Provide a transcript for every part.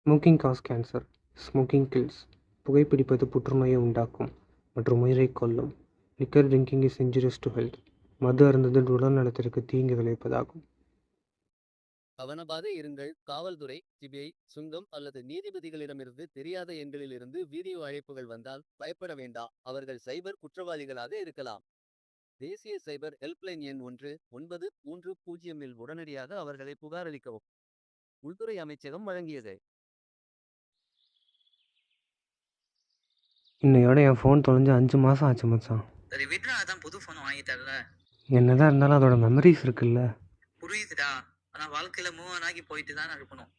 Smoking causes cancer. Smoking kills. புகைப்பிடிப்பது புற்றுநோயை உண்டாக்கும் மற்றும் உயிரைக் கொல்லும். Liquor drinking is injurious to health. மது அருந்துதல் உடல் நலத்திற்கு தீங்கு விளைவிப்பதாகும். கவனமாக இருங்கள். காவல்துறை, சிபிஐ, சுங்கம் அல்லது நீதிபதிகளிடமிருந்து தெரியாத எண்களிலிருந்து வீடியோ அழைப்புகள் வந்தால் பயப்பட வேண்டாம். அவர்கள் சைபர் குற்றவாளிகளாக இருக்கலாம். தேசிய சைபர் ஹெல்ப்லைன் எண் 1930 உடனடியாக அவர்களை புகாரளிக்கவும். உள்துறை அமைச்சகம் வழங்கியது. இன்னையோட என் ஃபோன் தொலைஞ்சு 5 மாதம் ஆச்சு மச்சான். சரி விட்றா, அதான் புது ஃபோன் வாங்கிட்டல்ல. என்னதான் இருந்தாலும் அதோட மெமரிஸ் இருக்குல்ல. புரியுதுடா, ஆனா வாழ்க்கையில மூவ் ஆன் ஆகி போயிட்டு தான் இருக்கணும்.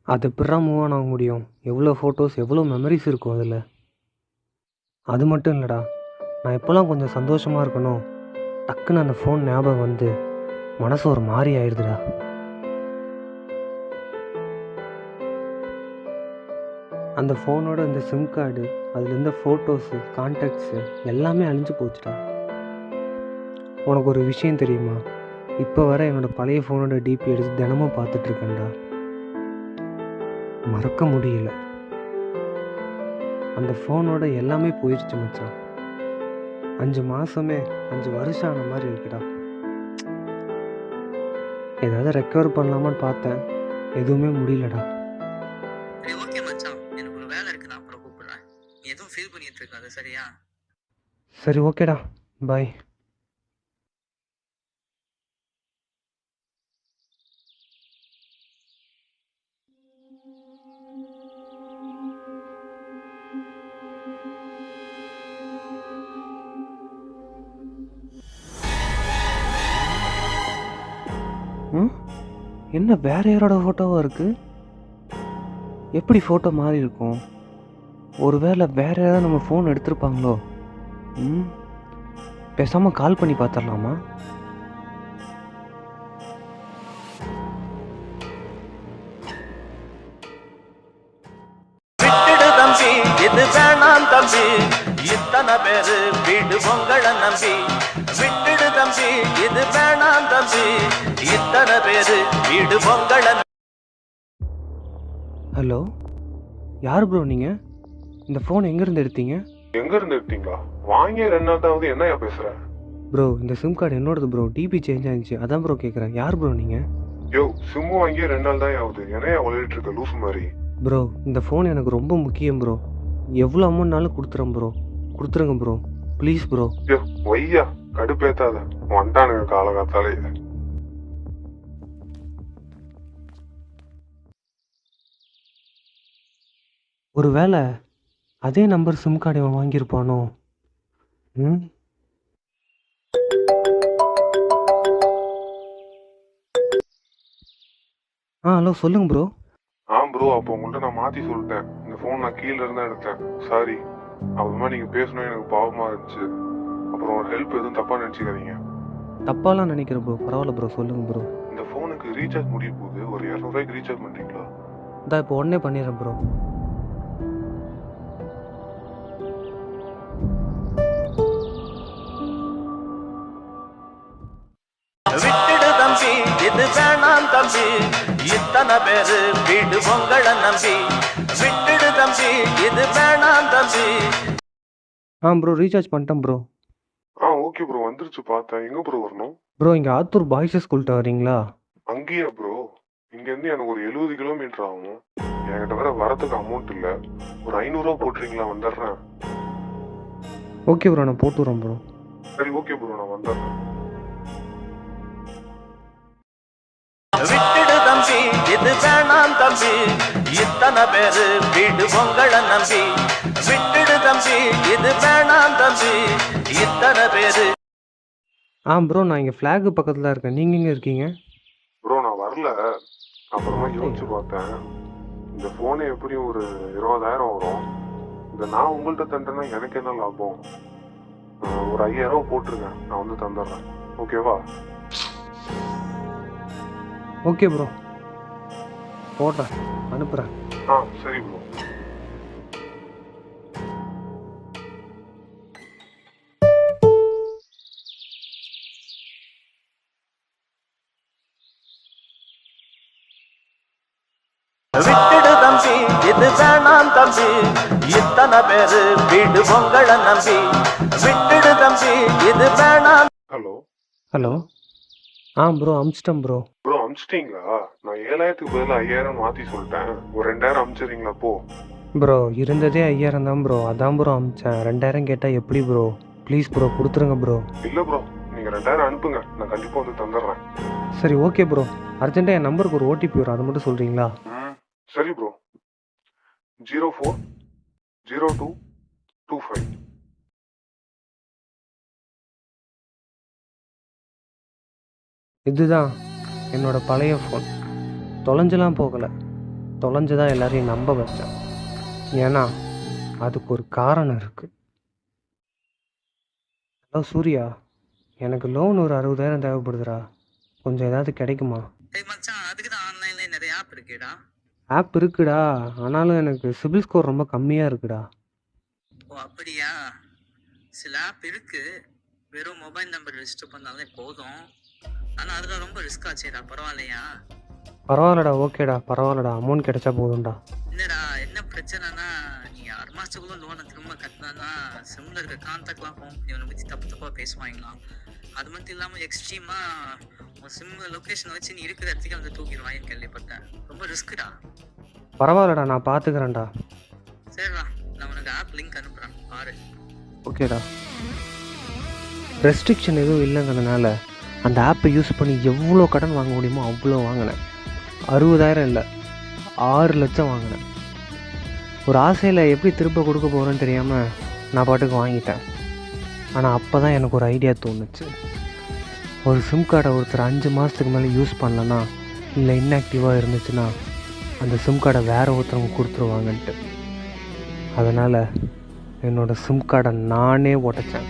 அது எப்படிடா மூவ் ஆன் ஆக முடியும்? எவ்வளோ ஃபோட்டோஸ், எவ்வளோ மெமரிஸ் இருக்கும் அதில். அது மட்டும் இல்லைடா, நான் எப்போல்லாம் கொஞ்சம் சந்தோஷமாக இருக்கணும், டக்குன்னு அந்த ஃபோன் ஞாபகம் வந்து மனசு ஒரு மாதிரி ஆயிடுதுடா. அந்த ஃபோனோட இந்த சிம் கார்டு, அதில் இருந்த ஃபோட்டோஸு, கான்டாக்ட்ஸு எல்லாமே அழிஞ்சு போச்சுடா. உனக்கு ஒரு விஷயம் தெரியுமா? இப்போ வர என்னோடய பழைய ஃபோனோட டிபி எடுத்து தினமும் பார்த்துட்ருக்கேன்டா. மறக்க முடியல. அந்த ஃபோனோட எல்லாமே போயிடுச்சு மச்சான். 5 மாதமே 5 வருஷம் ஆன மாதிரி இருக்குடா. ஏதாவது ரெக்கவர் பண்ணலாமான்னு பார்த்தேன், எதுவுமே முடியலடா. சரி ஓகே மச்சான், எனக்கு ஒரு வேலை இருக்கு, நான் அப்புறம் கூப்பிடுறேன். நீ எதுவும் ஃபீல் பண்ணிட்டு இருக்காது, சரியா? சரி ஓகேடா, பாய். என்ன வேற யாரோட ஃபோட்டோவாக இருக்குது? எப்படி ஃபோட்டோ மாறி இருக்கும்? ஒருவேளை வேற யாராவது நம்ம ஃபோன் எடுத்திருப்பாங்களோ? பேசாமல் கால் பண்ணி பார்த்துடலாமா? விட்டுடு தம்பி, இது வேணாம் தம்பி, இத்தனை பேரு வீடு பொங்கலை நம்பி. விட்டுடு தம்பி, இது வேணாம் தம்பி, இத்தனை பேரு வீடு பொங்கலை. ஹலோ, யார் ப்ரோ நீங்கள்? இந்த ஃபோன் எங்கேருந்து எடுத்தீங்க? எங்கேருந்து எடுத்தீங்களா? வாங்கி 2 நாள் தான் என்னையா பேசுகிற? ப்ரோ, இந்த சிம் கார்டு என்னோடது ப்ரோ. டிபி சேஞ்ச் ஆகிடுச்சு, அதான் ப்ரோ கேட்குறேன். யார் ப்ரோ நீங்கள்? யோ, சிம்மு வாங்கி 2 நாள் தான் ஆகுது, என்னையா விளையாட்டு இருக்க லூஸ் மாதிரி? ப்ரோ, இந்த ஃபோன் எனக்கு ரொம்ப முக்கியம் ப்ரோ. எவ்வளோ அமௌண்ட்னாலும் கொடுத்துறேன் ப்ரோ. கொடுத்துருங்க ப்ரோ, ப்ளீஸ் ப்ரோ. யோ வையா, கடுப்பேத்தாத, வந்துட்டானுங்க காலகாத்தாலே. ஒரு வேளை அதே நம்பர் சிம் கார்டு இவன் வாங்கியிருப்பானோ? ஹலோ சொல்லுங்க ப்ரோ. ப்ரோ, அப்போ உங்கள்கிட்ட நான் மாற்றி சொல்லிட்டேன். இந்த ஃபோன் நான் கீழே இருந்தா எடுத்தேன், சாரி. அப்புறமா நீங்கள் பேசணும், எனக்கு பாவமாக இருந்துச்சு. அப்புறம் ஒரு ஹெல்ப் எதுவும் தப்பாக நினச்சிக்காதீங்க. தப்பாலாம் நினைக்கிறேன் ப்ரோ, பரவாயில்ல ப்ரோ, சொல்லுங்க ப்ரோ. இந்த ஃபோனுக்கு ரீசார்ஜ் முடிய போகுது, ஒரு 200 ரூபாய்க்கு ரீசார்ஜ் பண்ணுறீங்களா? இதான் இப்போ உடனே பண்ணிடுறேன் ப்ரோ. விட்டுடு தம்பி, இது வேணாம் தம்பி, இத்தனை பேரு வீடு பொங்கலை நம்பி. விட்டுடு தம்பி, இது வேணாம் தம்பி. ப்ரோ, ரீசார்ஜ் பண்ணிட்டேன் ப்ரோ. ஓகே ப்ரோ, வந்துருச்சு, பார்த்தேன். எங்கே ப்ரோ வரணும்? ப்ரோ, இங்கே ஆத்தூர் பாய்ஸ் ஸ்கூல்கிட்ட வரீங்களா? அங்கேயா ப்ரோ? இங்கேருந்து எனக்கு ஒரு 70 கிலோமீட்டர் ஆகும். என்கிட்ட வேற வரதுக்கு அமௌண்ட் இல்லை. ஒரு 500 ரூபா போட்டுறீங்களா? வந்துடுறேன். ஓகே ப்ரோ, நான் போட்டு வரேன் ப்ரோ. சரி ஓகே ப்ரோ, நான் வந்துடுறேன். விட்டுடு தம்பி, இது வேணாம் தம்பி, இத்தனை பேரு வீடு பொங்கலை நம்பி. விட்டுடு தம்பி, இது வேணாம் தம்பி, இத்தனை பேரு. ப்ரோ, நான் இங்கே ஃப்ளாக் பக்கத்தில் இருக்கேன். நீங்கள் எங்கே இருக்கீங்க? ப்ரோ, நான் வரல. அப்புறமா யோசிச்சு பார்த்தேன், இந்த ஃபோனு எப்படியும் ஒரு 20,000 வரும். இந்த நான் உங்கள்கிட்ட தண்டேன்னா எனக்கு என்ன லாபம்? ஒரு 5,000 ரூபா போட்டுருங்க, நான் வந்து தந்துடுறேன். ஓகேவா? ஓகே ப்ரோ, போடுறேன், அனுப்புகிறேன். சரி ப்ரோ. விட்டுடு தம்பி, இது வேணாம் தம்பி இத்தனை பேரு வீடு உங்களை நம்பி விட்டுடு தம்பி இது வேணாம். Hello hello. ப்ரோ அமிச்சிட்டேன் ப்ரோ. ப்ரோ அமிச்சிட்டிங்களா? நான் 7,000க்கு பதிலாக 5,000 மாற்றி சொல்லிட்டேன். ஒரு 2,000 அமிச்சிடுறீங்களா? போ ப்ரோ இருந்ததே 5,000 தான் ப்ரோ, அதான் ப்ரோ அமிச்சேன். 2,000 கேட்டால் எப்படி ப்ரோ? ப்ளீஸ் ப்ரோ கொடுத்துருங்க ப்ரோ. இல்லை ப்ரோ, நீங்கள் 2,000 அனுப்புங்க, நான் கண்டிப்பாக வந்து தந்துடுறேன். சரி ஓகே ப்ரோ, அர்ஜென்ட்டாக என் நம்பருக்கு ஒரு ஓடிபி வரும், அதை மட்டும் சொல்கிறீங்களா? சரி ப்ரோ. 040225. இதுதான் என்னோட பழைய ஃபோன். தொலைஞ்செல்லாம் போகலை, தொலைஞ்சுதான் எல்லாரையும் நம்ப வச்சேன். ஏன்னா அதுக்கு ஒரு காரணம் இருக்குது. ஹலோ சூர்யா, எனக்கு லோன் ஒரு 60,000 தேவைப்படுதுடா, கொஞ்சம் ஏதாவது கிடைக்குமா? டேய் மச்சான், அதுக்கு தான் ஆன்லைன்ல நிறைய ஆப் இருக்குடா. ஆப் இருக்குடா, ஆனாலும் எனக்கு சிபில் ஸ்கோர் ரொம்ப கம்மியாக இருக்குடா. ஓ அப்படியா? சில ஆப் இருக்கு, வெறும் மொபைல் நம்பர் ரெஜிஸ்டர் பண்ணாலே போதும். ஆனா அதுல ரொம்ப ரிஸ்க் ஆச்சேடா. பரவாயில்லையா? பரவாயில்லடா, ஓகேடா பரவாயில்லடா, அமௌண்ட் கிடைச்சா போதும்டா. என்னடா என்ன பிரச்சனைனா, நீ 6 மாசத்துக்குள்ள லோனை திரும்ப கட்டினா சிம்ல இருக்க கான்டாக்ட்லாம் ஃபோன் பண்ணி உன்னை பத்தி தப்பு தப்பா பேசுவாங்களாம். அது மட்டும் இல்லாம எக்ஸ்ட்ரீமா உன் சிம் லொகேஷன் வச்சு நீ இருக்கிற இடத்துக்கு வந்து தூக்கிடுவாங்கன்னு கேள்விப்பட்டேன். ரொம்ப ரிஸ்க்குடா. பரவாயில்லடா, நான் பார்த்துக்கிறேன்டா. சரிடா, நான் உனக்கு ஆப் லிங்க் அனுப்புறேன், பாரு. ஓகேடா. ரெஸ்ட்ரிக்ஷன் எதுவும் இல்லைங்கிறதுனால அந்த ஆப்பை யூஸ் பண்ணி எவ்வளோ கடன் வாங்க முடியுமோ அவ்வளோ வாங்கினேன். 60,000 இல்லை, 6 லட்சம் வாங்கினேன். ஒரு ஆசையில் எப்படி திரும்ப கொடுக்க போகிறேன்னு தெரியாமல் நான் பாட்டுக்கு வாங்கிட்டேன். ஆனால் அப்போ தான் எனக்கு ஒரு ஐடியா தோணுச்சு. ஒரு சிம் கார்டை ஒருத்தர் 5 மாதத்துக்கு மேலே யூஸ் பண்ணலன்னா, இல்லை இன்ஆக்டிவாக இருந்துச்சுன்னா அந்த சிம் கார்டை வேறு ஒருத்தவங்க கொடுத்துருவாங்கன்ட்டு. அதனால் என்னோடய சிம் கார்டை நானே உடைச்சேன்.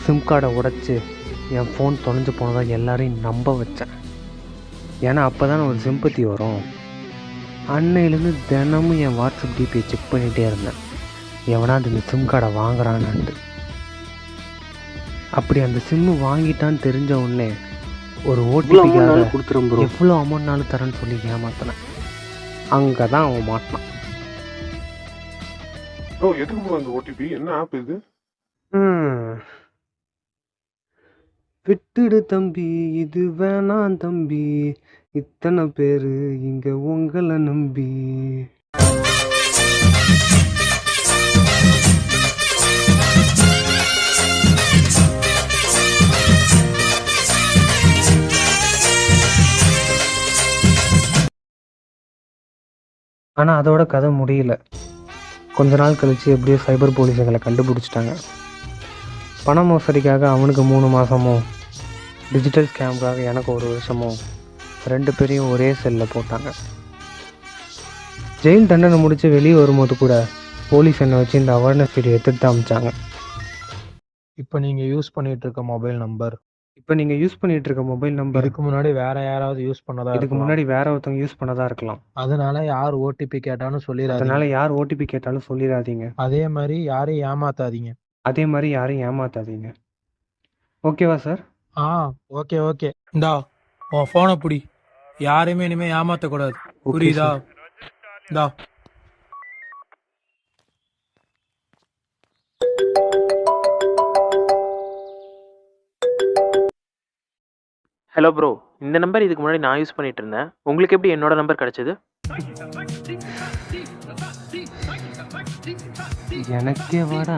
சிம் கார்டை உடைச்சி என் ஃபோன் தொலைஞ்சு போனதாக எல்லாரையும் நம்ப வச்சேன். ஏன்னா அப்போ தானே ஒரு சிம்பத்தி வரும். அன்னையிலேருந்து தினமும் என் வாட்ஸ்அப் டிபியை செக் பண்ணிகிட்டே இருந்தேன், எவனா அந்த சிம் கார்டை வாங்குறானான்ட்டு. அப்படி அந்த சிம்மு வாங்கிட்டான்னு தெரிஞ்ச உடனே ஒரு ஓடிபிக்காக கொடுத்துரும், எவ்வளோ அமௌண்ட்னாலும் தரேன்னு சொல்லி ஏமாத்தினேன். அங்கே தான் அவன் மாட்டினான். ப்ரோ எதுக்கு ப்ரோ அந்த ஓடிபி? என்ன ஆப் இது? விட்டுடு தம்பி, இது வேணாம் தம்பி, இத்தனை பேரு இங்க உங்களை நம்பி. ஆனால் அதோட கதை முடியல. கொஞ்ச நாள் கழித்து எப்படியோ சைபர் போலீஸுங்களை கண்டுபிடிச்சிட்டாங்க. பண மோசடிக்காக அவனுக்கு 3 மாதமும், டிஜிட்டல் ஸ்கேமுக்காக எனக்கு 1 வருஷமும், 2 பேரையும் ஒரே செல்லில் போட்டாங்க. ஜெயில் தண்டனை முடித்து வெளியே வரும்போது கூட போலீஸ் என்னை வச்சு இந்த அவேர்னஸ் வீடியோ எடுத்துட்டு தான் அமிச்சாங்க. இப்போ நீங்கள் யூஸ் பண்ணிட்டு இருக்க மொபைல் நம்பர் இதுக்கு முன்னாடி வேற யாராவது யூஸ் பண்ணதா இதுக்கு இருக்கலாம். முன்னாடி வேற ஒருத்தவங்க யூஸ் பண்ணதா இருக்கலாம். அதனால யார் ஓடிபி கேட்டாலும் சொல்லிடாதீங்க. அதே மாதிரி யாரையும் ஏமாத்தாதீங்க. ஓகேவா சார்? ஓகே. இந்தா உன் ஃபோனை பிடி. யாரையுமே இனிமே ஏமாத்தக்கூடாது, புரியுதா? இந்தா. ஹலோ ப்ரோ, இந்த நம்பர் இதுக்கு முன்னாடி நான் யூஸ் பண்ணிட்டு இருந்தேன். உங்களுக்கு எப்படி என்னோட நம்பர் கிடைச்சது? எனக்கே வாடா.